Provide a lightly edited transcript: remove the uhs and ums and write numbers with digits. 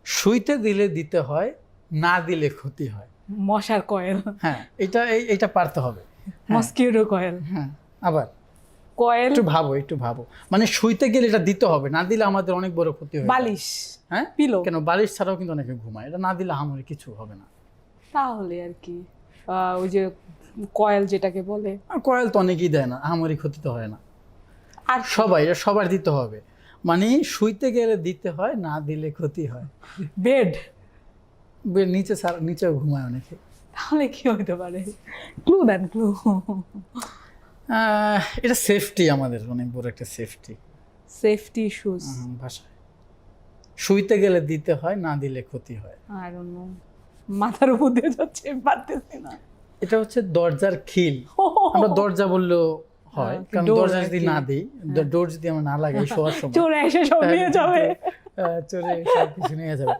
শুইতে দিলে দিতে হয়, না দিলে ক্ষতি হয়। মশার কয়েল, হ্যাঁ, এটা পারতে হবে। Mosquito coil. হ্যাঁ, আবার কয়েল, একটু ভাবো, মানে শুইতে গেলে এটা দিতে হবে, না দিলে আমাদের অনেক বড় ক্ষতি হবে। বালিশ, হ্যাঁ, পিলো। কেন বালিশ ছাড়াও কিন্তু অনেকে ঘুমায়, এটা না দিলে হামরে কিছু হবে না। তাহলে আর কি ওই যে কয়েল যেটাকে বলে। আর কয়েল তো অনেকেই দেয় না, হামরি ক্ষতি তো হয় না। আর এটা সবার দিতে হবে, মানে শুইতে গেলে দিতে হয়, না দিলে ক্ষতি হয়। বেড, নিচেও ঘুমায় অনেকে। তাহলে কি হতে পারে? ক্লু দেন, ক্লু। এটা সেফটি, আমাদের অনেক বড় একটা সেফটি। Safety shoes. ভাষায় শুইতে গেলে দিতে হয়, না দিলে ক্ষতি হয়। আই ডোন্ট নো, মাথার উপর দিয়ে যাচ্ছে, পারতেছি না। এটা হচ্ছে দরজার খিল। আমরা দরজা বললেও হয়, কারণ door দরজা আর যদি কি। না দিই, ডোর যদি আমরা না লাগাই শোয়ার সময়, চোর এসে সব নিয়ে যাবে। চোরে সব কিছু নিয়ে যাবে।